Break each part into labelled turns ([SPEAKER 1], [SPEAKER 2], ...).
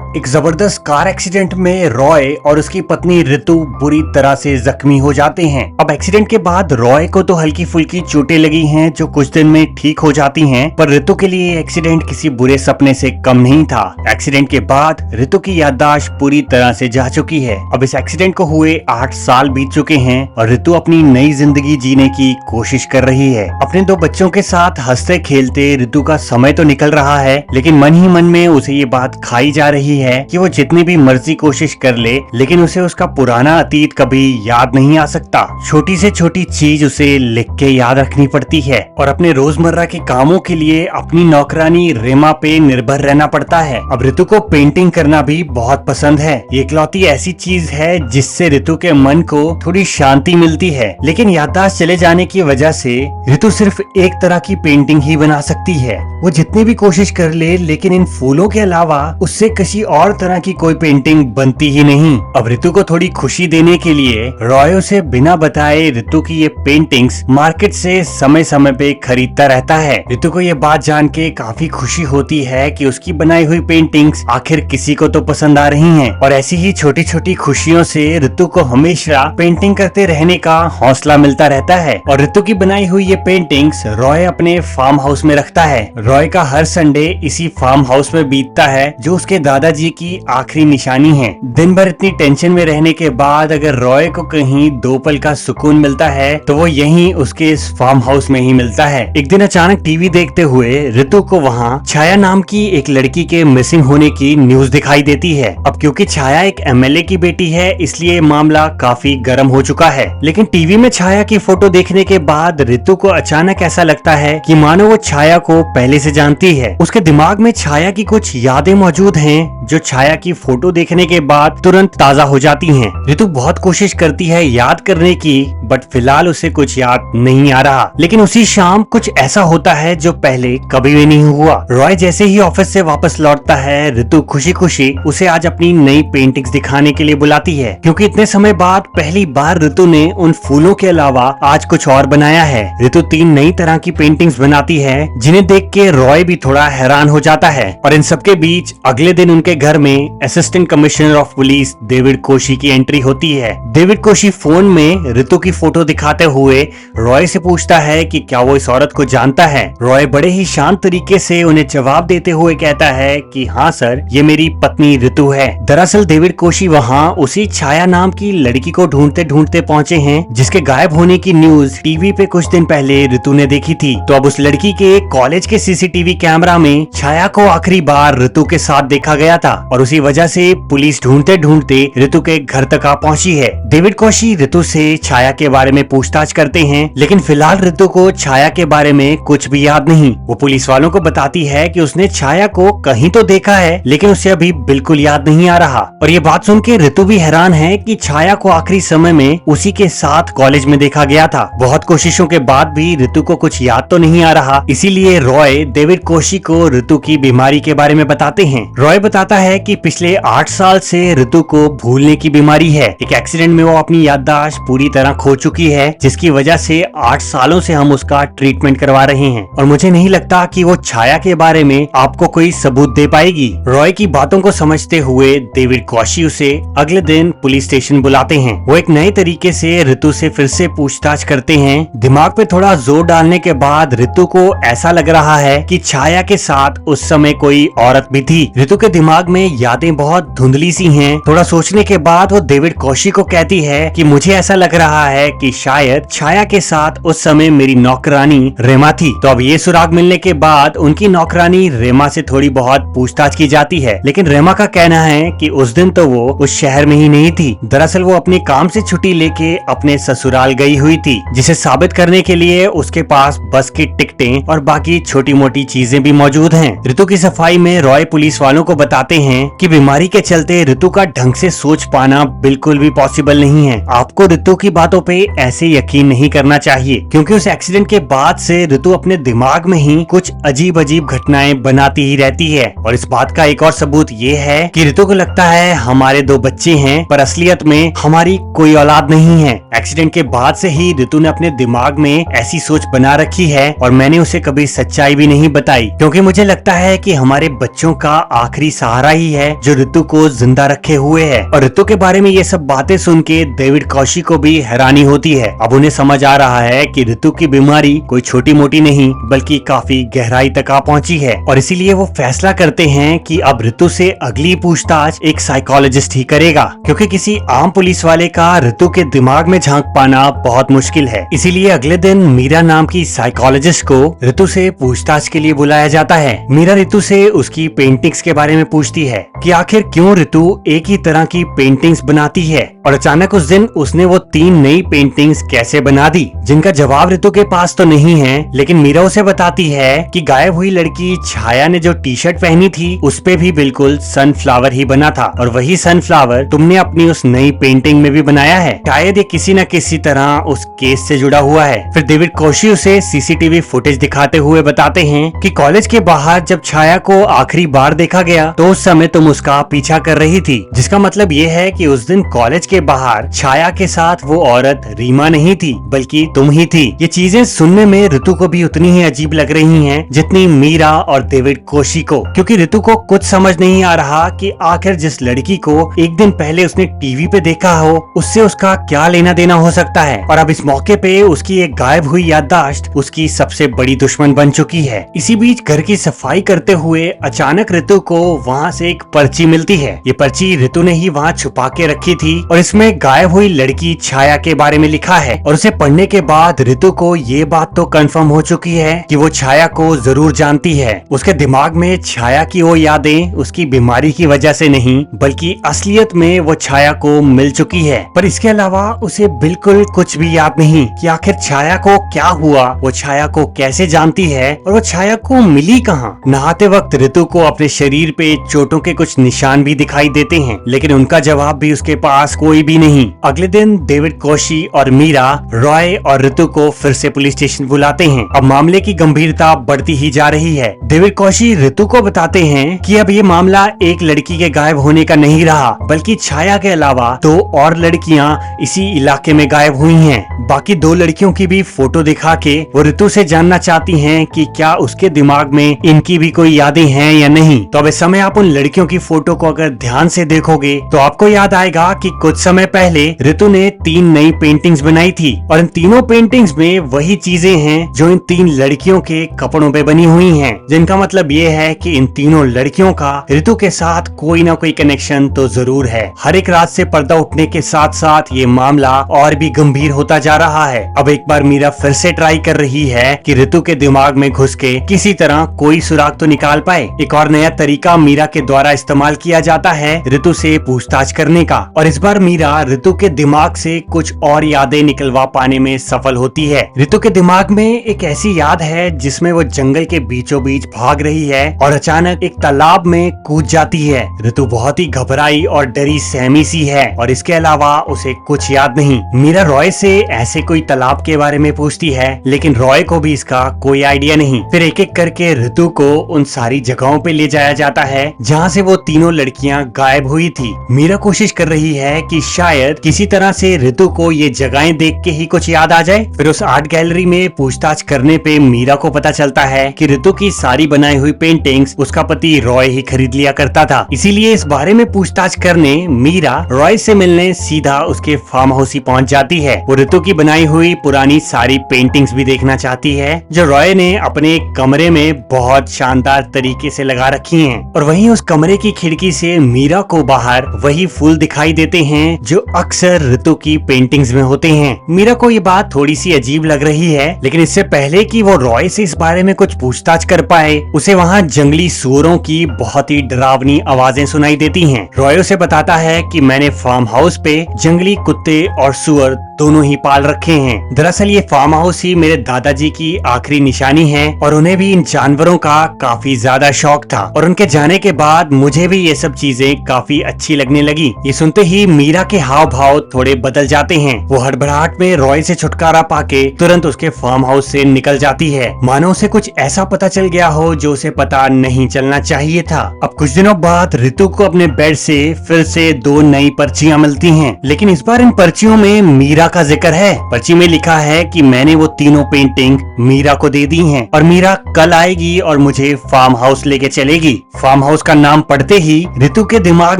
[SPEAKER 1] एक जबरदस्त car accident में रॉय और उसकी पत्नी ऋतु बुरी तरह से जख्मी हो जाते हैं। अब एक्सीडेंट के बाद रॉय को तो हल्की फुल्की चोटें लगी हैं जो कुछ दिन में ठीक हो जाती हैं, पर ऋतु के लिए एक्सीडेंट किसी बुरे सपने से कम नहीं था। एक्सीडेंट के बाद ऋतु की याददाश्त पूरी तरह से जा चुकी है। अब इस एक्सीडेंट को हुए 8 साल बीत चुके हैं और ऋतु अपनी नई जिंदगी जीने की कोशिश कर रही है। अपने 2 बच्चों के साथ हंसते खेलते ऋतु का समय तो निकल रहा है, लेकिन मन ही मन में उसे ये बात खाई जा रही है कि वो जितनी भी मर्जी कोशिश कर ले, लेकिन उसे उसका पुराना अतीत कभी याद नहीं आ सकता। छोटी से छोटी चीज उसे लिख के याद रखनी पड़ती है और अपने रोजमर्रा के कामों के लिए अपनी नौकरानी रेमा पे निर्भर रहना पड़ता है। अब ऋतु को पेंटिंग करना भी बहुत पसंद है। ये इकलौती ऐसी चीज है जिससे ऋतु के मन को थोड़ी शांति मिलती है, लेकिन याददाश्त चले जाने की वजह से ऋतु सिर्फ एक तरह की पेंटिंग ही बना सकती है। वो जितनी भी कोशिश कर ले, लेकिन इन फूलों के अलावा उससे किसी और तरह की कोई पेंटिंग बनती ही नहीं। अब ऋतु को थोड़ी खुशी देने के लिए रॉय उसे बिना बताए ऋतु की ये पेंटिंग्स मार्केट से समय समय पे खरीदता रहता है। ऋतु को ये बात जान के काफी खुशी होती है कि उसकी बनाई हुई पेंटिंग्स आखिर किसी को तो पसंद आ रही हैं, और ऐसी ही छोटी छोटी खुशियों से ऋतु को हमेशा पेंटिंग करते रहने का हौसला मिलता रहता है। और ऋतु की बनाई हुई ये पेंटिंग्स रॉय अपने फार्म हाउस में रखता है। रॉय का हर संडे इसी फार्म हाउस में बीतता है जो उसके दादाजी की आखिरी निशानी है। दिन भर इतनी टेंशन में रहने के बाद अगर रॉय को कहीं 2 पल का सुकून मिलता है तो वो यहीं उसके इस फार्म हाउस में ही मिलता है। एक दिन अचानक टीवी देखते हुए ऋतु को वहाँ छाया नाम की एक लड़की के मिसिंग होने की न्यूज दिखाई देती है। अब क्योंकि छाया एक एमएलए की बेटी है, इसलिए मामला काफी गर्म हो चुका है। लेकिन टीवी में छाया की फोटो देखने के बाद ऋतु को अचानक ऐसा लगता है कि मानो वो छाया को पहले से जानती है। उसके दिमाग में छाया की कुछ यादें मौजूद हैं जो छाया की फोटो देखने के बाद तुरंत ताजा हो जाती हैं। ऋतु बहुत कोशिश करती है याद करने की, बट फिलहाल उसे कुछ याद नहीं आ रहा। लेकिन उसी शाम कुछ ऐसा होता है जो पहले कभी भी नहीं हुआ। रॉय जैसे ही ऑफिस से वापस लौटता है, ऋतु खुशी खुशी उसे आज अपनी नई पेंटिंग्स दिखाने के लिए बुलाती है, क्योंकि इतने समय बाद पहली बार ऋतु ने उन फूलों के अलावा आज कुछ और बनाया है। ऋतु 3 नई तरह की पेंटिंग्स बनाती है जिन्हें देख के रॉय भी थोड़ा हैरान हो जाता है। और इन सबके बीच अगले दिन उनके घर में assistant commissioner of police David Koshy की एंट्री होती है। डेविड कोशी फोन में ऋतु की फोटो दिखाते हुए रॉय से पूछता है कि क्या वो इस औरत को जानता है। रॉय बड़े ही शांत तरीके से उन्हें जवाब देते हुए कहता है कि हाँ सर, ये मेरी पत्नी ऋतु है। दरअसल डेविड कोशी वहाँ उसी छाया नाम की लड़की को ढूंढते ढूंढते पहुँचे हैं जिसके गायब होने की न्यूज टीवी पे कुछ दिन पहले ऋतु ने देखी थी। तो अब उस लड़की के कॉलेज के सीसीटीवी कैमरा में छाया को आखिरी बार ऋतु के साथ देखा गया था, और उसी वजह से पुलिस ढूंढते ढूंढते ऋतु के घर तक आ पहुंची है। डेविड कोशी ऋतु से छाया के बारे में पूछताछ करते हैं, लेकिन फिलहाल ऋतु को छाया के बारे में कुछ भी याद नहीं। वो पुलिस वालों को बताती है कि उसने छाया को कहीं तो देखा है, लेकिन उसे अभी बिल्कुल याद नहीं आ रहा। और ये बात सुन के ऋतु भी हैरान है कि छाया को आखिरी समय में उसी के साथ कॉलेज में देखा गया था। बहुत कोशिशों के बाद भी ऋतु को कुछ याद तो नहीं आ रहा, इसीलिए रॉय डेविड कोशी को ऋतु की बीमारी के बारे में बताते हैं। रॉय बताता है कि पिछले 8 साल से ऋतु को भूलने की बीमारी है। एक एक्सीडेंट में वो अपनी याददाश्त पूरी तरह खो चुकी है, जिसकी वजह से 8 सालों से हम उसका ट्रीटमेंट करवा रहे हैं, और मुझे नहीं लगता कि वो छाया के बारे में आपको कोई सबूत दे पाएगी। रॉय की बातों को समझते हुए डेविड कोशी उसे अगले दिन पुलिस स्टेशन बुलाते हैं। वो एक नए तरीके से ऋतु से फिर से पूछताछ करते हैं। दिमाग पे थोड़ा जोर डालने के बाद ऋतु को ऐसा लग रहा है कि छाया के साथ उस समय कोई औरत भी थी। ऋतु के दिमाग में यादें बहुत धुंधली सी हैं। थोड़ा सोचने के बाद वो डेविड कोशी को कहती है कि मुझे ऐसा लग रहा है कि शायद छाया के साथ उस समय मेरी नौकरानी रेमा थी। तो अब ये सुराग मिलने के बाद उनकी नौकरानी रेमा से थोड़ी बहुत पूछताछ की जाती है, लेकिन रेमा का कहना है कि उस दिन तो वो उस शहर में ही नहीं थी। दरअसल वो अपने काम से छुट्टी लेके अपने ससुराल गई हुई थी, जिसे साबित करने के लिए उसके पास बस की टिकटें और बाकी छोटी मोटी चीजें भी मौजूद हैं। ऋतु की सफाई में रॉय पुलिस वालों को बताते हैं कि बीमारी के चलते ऋतु का ढंग से सोच पाना बिल्कुल भी पॉसिबल नहीं है। आपको ऋतु की बातों पे ऐसे यकीन नहीं करना चाहिए, क्योंकि उस एक्सीडेंट के बाद से ऋतु अपने दिमाग में ही कुछ अजीब अजीब घटनाएं बनाती ही रहती है। और इस बात का एक और सबूत ये है कि ऋतु को लगता है हमारे 2 बच्चे हैं, पर असलियत में हमारी कोई औलाद नहीं है। एक्सीडेंट के बाद से ही ऋतु ने अपने दिमाग में ऐसी सोच बना रखी है, और मैंने उसे कभी सच्चाई भी नहीं बताई, क्योंकि मुझे लगता है कि हमारे बच्चों का आखिरी सहारा सहारा ही है जो ऋतु को जिंदा रखे हुए है। और ऋतु के बारे में ये सब बातें सुन के डेविड कौशी को भी हैरानी होती है। अब उन्हें समझ आ रहा है कि ऋतु की बीमारी कोई छोटी मोटी नहीं बल्कि काफी गहराई तक आ पहुंची है, और इसीलिए वो फैसला करते हैं कि अब ऋतु से अगली पूछताछ एक साइकोलॉजिस्ट ही करेगा, क्योंकि किसी आम पुलिस वाले का ऋतु के दिमाग में झांक पाना बहुत मुश्किल है। इसीलिए अगले दिन मीरा नाम की साइकोलॉजिस्ट को ऋतु से पूछताछ के लिए बुलाया जाता है। मीरा ऋतु से उसकी पेंटिंग्स के बारे में पूछती है कि आखिर क्यों ऋतु एक ही तरह की पेंटिंग्स बनाती है, और अचानक उस दिन उसने वो 3 नई पेंटिंग्स कैसे बना दी, जिनका जवाब ऋतु के पास तो नहीं है। लेकिन मीरा उसे बताती है कि गायब हुई लड़की छाया ने जो टी शर्ट पहनी थी उस पे भी बिल्कुल सनफ्लावर ही बना था, और वही सनफ्लावर तुमने अपनी उस नई पेंटिंग में भी बनाया है। शायद ये किसी न किसी तरह उस केस से जुड़ा हुआ है। फिर डेविड कौशी उसे सीसीटीवी फुटेज दिखाते हुए बताते हैं कि कॉलेज के बाहर जब छाया को आखिरी बार देखा गया तो उस समय तुम उसका पीछा कर रही थी, जिसका मतलब ये है कि उस दिन कॉलेज के बाहर छाया के साथ वो औरत रीमा नहीं थी बल्कि तुम ही थी। ये चीजें सुनने में ऋतु को भी उतनी ही अजीब लग रही हैं जितनी मीरा और डेविड कौशी को, क्योंकि ऋतु को कुछ समझ नहीं आ रहा कि आखिर जिस लड़की को एक दिन पहले उसने टीवी पे देखा हो उससे उसका क्या लेना देना हो सकता है। और अब इस मौके पे उसकी एक गायब हुई याददाश्त उसकी सबसे बड़ी दुश्मन बन चुकी है। इसी बीच घर की सफाई करते हुए अचानक ऋतु को वहाँ से एक पर्ची मिलती है। ये पर्ची ऋतु ने ही वहाँ छुपा के रखी थी और इसमें गायब हुई लड़की छाया के बारे में लिखा है। और उसे पढ़ने के बाद ऋतु को ये बात तो कंफर्म हो चुकी है कि वो छाया को जरूर जानती है। उसके दिमाग में छाया की वो यादें उसकी बीमारी की वजह से नहीं बल्कि असलियत में वो छाया को मिल चुकी है। पर इसके अलावा उसे बिल्कुल कुछ भी याद नहीं कि आखिर छाया को क्या हुआ, वो छाया को कैसे जानती है और वो छाया को मिली कहाँ। नहाते वक्त ऋतु को अपने शरीर पे चोटों के कुछ निशान भी दिखाई देते हैं, लेकिन उनका जवाब भी उसके पास कोई भी नहीं। अगले दिन डेविड कौशी और मीरा रॉय और ऋतु को फिर से पुलिस स्टेशन बुलाते हैं। अब मामले की गंभीरता बढ़ती ही जा रही है। डेविड कौशी ऋतु को बताते हैं कि अब ये मामला एक लड़की के गायब होने का नहीं रहा बल्कि छाया के अलावा 2 और लड़कियां इसी इलाके में गायब हुई हैं। बाकी 2 लड़कियों की भी फोटो दिखा के वो ऋतु से जानना चाहती हैं कि क्या उसके दिमाग में इनकी भी कोई यादें हैं या नहीं। तो अब इस समय आप उन लड़कियों की फोटो को अगर ध्यान से देखोगे तो आपको याद आएगा कि कुछ समय पहले ऋतु ने 3 नई पेंटिंग्स बनाई थी और इन तीनों पेंटिंग्स में वही चीजें हैं जो इन 3 लड़कियों के कपड़ों पे बनी हुई हैं, जिनका मतलब ये है कि इन तीनों लड़कियों का ऋतु के साथ कोई ना कोई कनेक्शन तो जरूर है। हर एक रात से पर्दा उठने के साथ साथ ये मामला और भी गंभीर होता जा रहा है। अब एक बार मीरा फिर से ट्राई कर रही है कि ऋतु के दिमाग में घुस के किसी तरह कोई सुराग तो निकाल पाए। एक और नया तरीका मीरा के द्वारा इस्तेमाल किया जाता है ऋतु से पूछताछ करने का, और इस बार मीरा ऋतु के दिमाग से कुछ और यादें निकलवा पाने में सफल होती है। ऋतु के दिमाग में एक ऐसी याद है जिसमें वो जंगल के बीचों बीच भाग रही है और अचानक एक तालाब में कूद जाती है। ऋतु बहुत ही घबराई और डरी सहमी सी है और इसके अलावा उसे कुछ याद नहीं। मीरा रॉय से ऐसे कोई तालाब के बारे में पूछती है लेकिन रॉय को भी इसका कोई आइडिया नहीं। फिर एक एक करके ऋतु को उन सारी जगहों पे ले जाया जाता है जहाँ से वो तीनों लड़कियाँ गायब हुई थी। मीरा कोशिश कर रही है कि शायद किसी तरह से ऋतु को ये जगहें देख के ही कुछ याद आ जाए। फिर उस आर्ट गैलरी में पूछताछ करने पे मीरा को पता चलता है कि ऋतु की सारी बनाई हुई पेंटिंग्स उसका पति रॉय ही खरीद लिया करता था। इसीलिए इस बारे में पूछताछ करने मीरा रॉय से मिलने सीधा उसके फार्म हाउस ही पहुंच जाती है। वो ऋतु की बनाई हुई पुरानी सारी पेंटिंग्स भी देखना चाहती है जो रॉय ने अपने कमरे में बहुत शानदार तरीके से लगा रखी हैं। और वहीं उस कमरे की खिड़की से मीरा को बाहर वही फूल दिखाई देते हैं जो अक्सर ऋतु की पेंटिंग्स में होते हैं। मीरा को ये बात थोड़ी सी अजीब लग रही है, लेकिन इससे पहले कि वो रॉय से इस बारे में कुछ पूछताछ कर पाए उसे वहाँ जंगली सुअरों की बहुत ही डरावनी आवाजें सुनाई देती हैं। रॉय उसे बताता है कि मैंने फार्म हाउस पे जंगली कुत्ते और सुअर दोनों ही पाल रखे हैं। दरअसल ये फार्म हाउस ही मेरे दादाजी की आखिरी निशानी है और उन्हें भी इन जानवरों का काफी ज्यादा शौक था और उनके जाने के बाद मुझे भी ये सब चीजें काफी अच्छी लगने लगी। ये सुनते ही मीरा के हाव भाव थोड़े बदल जाते हैं। वो हड़बड़ाहट में रॉय से छुटकारा पाके तुरंत उसके फार्म हाउस से निकल जाती है, मानो उसे कुछ ऐसा पता चल गया हो जो उसे पता नहीं चलना चाहिए था। अब कुछ दिनों बाद ऋतु को अपने बेड से फिर से 2 नई पर्चियां मिलती हैं, लेकिन इस बार इन पर्चियों में मीरा का जिक्र है। पर्ची में लिखा है कि मैंने वो तीनों पेंटिंग मीरा को दे दी हैं और मीरा कल आएगी और मुझे फार्म हाउस लेके चलेगी। फार्म हाउस उसका नाम पढ़ते ही ऋतु के दिमाग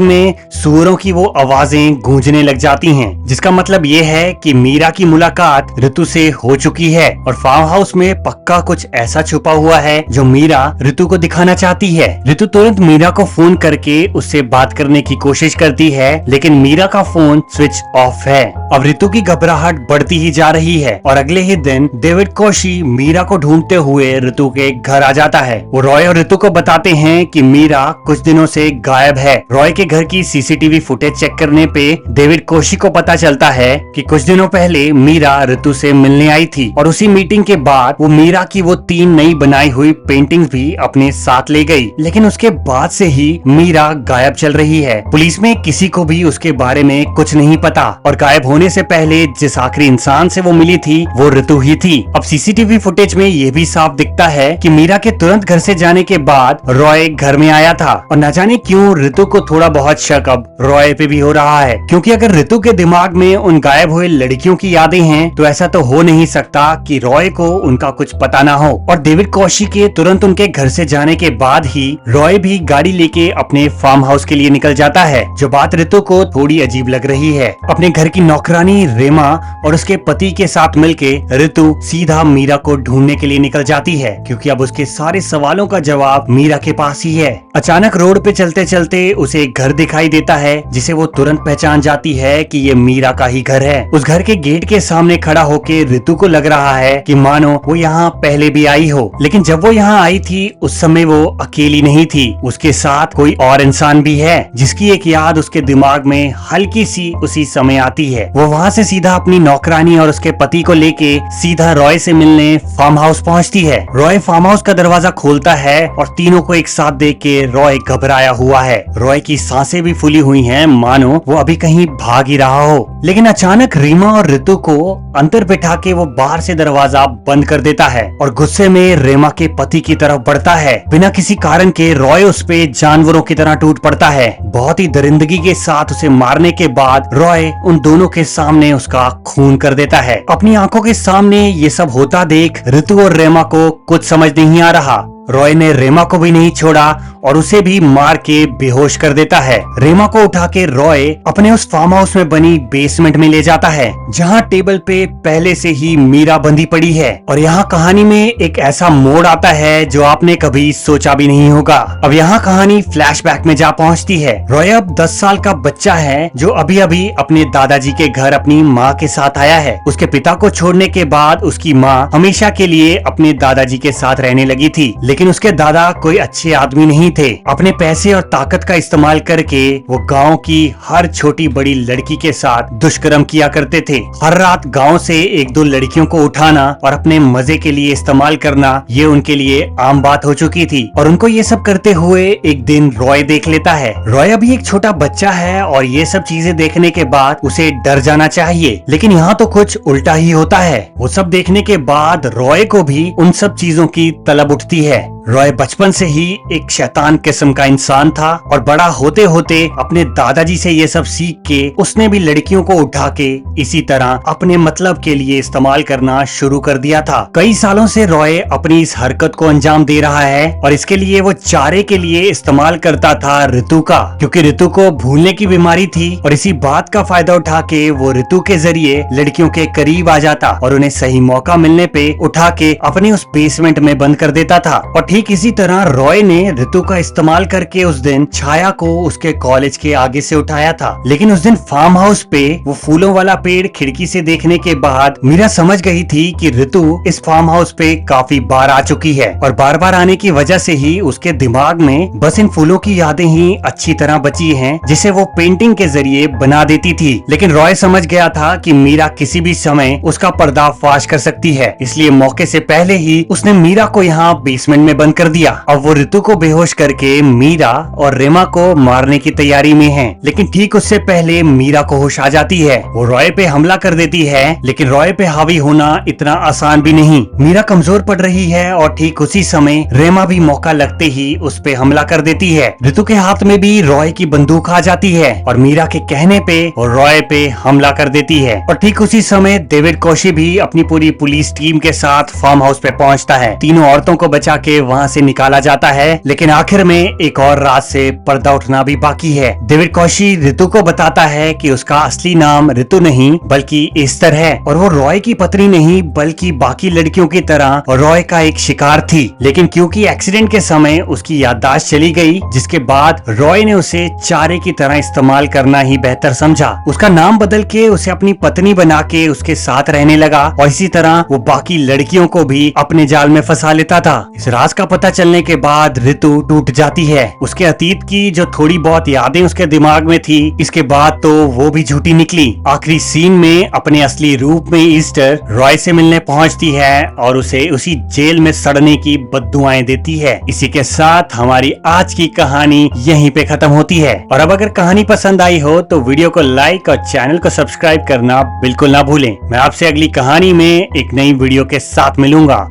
[SPEAKER 1] में सुअरों की वो आवाजें गूंजने लग जाती हैं, जिसका मतलब ये है कि मीरा की मुलाकात ऋतु से हो चुकी है और फार्म हाउस में पक्का कुछ ऐसा छुपा हुआ है जो मीरा ऋतु को दिखाना चाहती है। ऋतु तुरंत मीरा को फोन करके उससे बात करने की कोशिश करती है, लेकिन मीरा का फोन स्विच ऑफ है। अब ऋतु की घबराहट बढ़ती ही जा रही है और अगले ही दिन डेविड कोशी मीरा को ढूंढते हुए ऋतु के घर आ जाता है। वो रॉय और ऋतु को बताते हैं कि मीरा कुछ दिनों से गायब है। रॉय के घर की सीसीटीवी फुटेज चेक करने पे डेविड कोशी को पता चलता है कि कुछ दिनों पहले मीरा ऋतु से मिलने आई थी और उसी मीटिंग के बाद वो मीरा की वो 3 नई बनाई हुई पेंटिंग्स भी अपने साथ ले गई। लेकिन उसके बाद से ही मीरा गायब चल रही है। पुलिस में किसी को भी उसके बारे में कुछ नहीं पता और गायब होने से पहले जिस आखिरी इंसान से वो मिली थी वो ऋतु ही थी। अब सीसीटीवी फुटेज में ये भी साफ दिखता है कि मीरा के तुरंत घर से जाने के बाद रॉय घर में आया था और न जाने क्यों ऋतु को थोड़ा बहुत शक अब रॉय पे भी हो रहा है, क्योंकि अगर ऋतु के दिमाग में उन गायब हुए लड़कियों की यादें हैं तो ऐसा तो हो नहीं सकता कि रॉय को उनका कुछ पता ना हो। और डेविड कोशी के तुरंत उनके घर से जाने के बाद ही रॉय भी गाड़ी लेके अपने फार्म हाउस के लिए निकल जाता है, जो बात ऋतु को थोड़ी अजीब लग रही है। अपने घर की नौकरानी रेमा और उसके पति के साथ मिलके ऋतु सीधा मीरा को ढूंढने के लिए निकल जाती है, क्योंकि अब उसके सारे सवालों का जवाब मीरा के पास ही है। अचानक रोड पे चलते चलते उसे एक घर दिखाई देता है जिसे वो तुरंत पहचान जाती है कि ये मीरा का ही घर है। उस घर के गेट के सामने खड़ा होके ऋतु को लग रहा है कि मानो वो यहाँ पहले भी आई हो, लेकिन जब वो यहाँ आई थी उस समय वो अकेली नहीं थी, उसके साथ कोई और इंसान भी है जिसकी एक याद उसके दिमाग में हल्की सी उसी समय आती है। वो वहाँ से सीधा अपनी नौकरानी और उसके पति को लेके सीधा रॉय से मिलने फार्म हाउस पहुँचती है। रॉय फार्म हाउस का दरवाजा खोलता है और तीनों को एक साथ देख के रॉय घबराया हुआ है। रॉय की सांसें भी फूली हुई हैं, मानो वो अभी कहीं भाग ही रहा हो। लेकिन अचानक रीमा और ऋतु को अंदर बिठा के वो बाहर से दरवाजा बंद कर देता है और गुस्से में रेमा के पति की तरफ बढ़ता है। बिना किसी कारण के रॉय उस पे जानवरों की तरह टूट पड़ता है। बहुत ही दरिंदगी के साथ उसे मारने के बाद रॉय उन दोनों के सामने उसका खून कर देता है। अपनी आंखों के सामने ये सब होता देख ऋतु और रेमा को कुछ समझ नहीं आ रहा। रॉय ने रेमा को भी नहीं छोड़ा और उसे भी मार के बेहोश कर देता है। रेमा को उठा के रॉय अपने उस फार्म हाउस में बनी बेसमेंट में ले जाता है, जहाँ टेबल पे पहले से ही मीरा बंधी पड़ी है। और यहाँ कहानी में एक ऐसा मोड़ आता है जो आपने कभी सोचा भी नहीं होगा। अब यहाँ कहानी फ्लैशबैक में जा पहुँचती है। रॉय अब 10 साल का बच्चा है जो अभी अभी अपने दादाजी के घर अपनी माँ के साथ आया है। उसके पिता को छोड़ने के बाद उसकी माँ हमेशा के लिए अपने दादाजी के साथ रहने लगी थी, लेकिन उसके दादा कोई अच्छे आदमी नहीं थे। अपने पैसे और ताकत का इस्तेमाल करके वो गांव की हर छोटी बड़ी लड़की के साथ दुष्कर्म किया करते थे। हर रात गांव से 1-2 लड़कियों को उठाना और अपने मजे के लिए इस्तेमाल करना ये उनके लिए आम बात हो चुकी थी। और उनको ये सब करते हुए एक दिन रॉय देख लेता है। रॉय अभी एक छोटा बच्चा है और ये सब चीजें देखने के बाद उसे डर जाना चाहिए, लेकिन यहाँ तो कुछ उल्टा ही होता है। वो सब देखने के बाद रॉय को भी उन सब चीजों की तलब उठती है। रॉय बचपन से ही एक शैतान किस्म का इंसान था और बड़ा होते होते अपने दादाजी से ये सब सीख के उसने भी लड़कियों को उठा के इसी तरह अपने मतलब के लिए इस्तेमाल करना शुरू कर दिया था। कई सालों से रॉय अपनी इस हरकत को अंजाम दे रहा है और इसके लिए वो चारे के लिए इस्तेमाल करता था ऋतु का, क्योंकि ऋतु को भूलने की बीमारी थी और इसी बात का फायदा उठा के वो ऋतु के जरिए लड़कियों के करीब आ जाता और उन्हें सही मौका मिलने पे उठा के अपनी उस बेसमेंट में बंद कर देता था। और ठीक इसी तरह रॉय ने ऋतु का इस्तेमाल करके उस दिन छाया को उसके कॉलेज के आगे से उठाया था। लेकिन उस दिन फार्म हाउस पे वो फूलों वाला पेड़ खिड़की से देखने के बाद मीरा समझ गई थी कि ऋतु इस फार्म हाउस पे काफी बार आ चुकी है और बार बार आने की वजह से ही उसके दिमाग में बस इन फूलों की यादें ही अच्छी तरह बची हैं, जिसे वो पेंटिंग के जरिए बना देती थी। लेकिन रॉय समझ गया था कि मीरा किसी भी समय उसका पर्दाफाश कर सकती है, इसलिए मौके से पहले ही उसने मीरा को यहाँ बेसमेंट में बंद कर दिया। अब वो ऋतु को बेहोश करके मीरा और रेमा को मारने की तैयारी में है। लेकिन ठीक उससे पहले मीरा को होश आ जाती है। वो रॉय पे हमला कर देती है, लेकिन रॉय पे हावी होना इतना आसान भी नहीं। मीरा कमजोर पड़ रही है और ठीक उसी समय रेमा भी मौका लगते ही उस पे हमला कर देती है। ऋतु के हाथ में भी रॉय की बंदूक आ जाती है और मीरा के कहने पे वो रॉय पे हमला कर देती है। और ठीक उसी समय डेविड कोशी भी अपनी पूरी पुलिस टीम के साथ फार्म हाउस पे पहुंचता है। तीनों औरतों को बचा के वहाँ से निकाला जाता है, लेकिन आखिर में एक और राज से पर्दा उठना भी बाकी है। डेविड कौशी ऋतु को बताता है कि उसका असली नाम ऋतु नहीं बल्कि एस्टर है और वो रॉय की पत्नी नहीं बल्कि बाकी लड़कियों की तरह रॉय का एक शिकार थी। लेकिन क्योंकि एक्सीडेंट के समय उसकी याददाश्त चली गई, जिसके बाद रॉय ने उसे चारे की तरह इस्तेमाल करना ही बेहतर समझा। उसका नाम बदल के उसे अपनी पत्नी बना के उसके साथ रहने लगा और इसी तरह वो बाकी लड़कियों को भी अपने जाल में फंसा लेता था। इस राज का पता चलने के बाद ऋतु टूट जाती है। उसके अतीत की जो थोड़ी बहुत यादें उसके दिमाग में थी, इसके बाद तो वो भी झूठी निकली। आखिरी सीन में अपने असली रूप में ईस्टर रॉय से मिलने पहुंचती है और उसे उसी जेल में सड़ने की बद्दुआएं देती है। इसी के साथ हमारी आज की कहानी यहीं पे खत्म होती है। और अब अगर कहानी पसंद आई हो तो वीडियो को लाइक और चैनल को सब्सक्राइब करना बिल्कुल ना भूलें। मैं आपसे अगली कहानी में एक नई वीडियो के साथ मिलूंगा।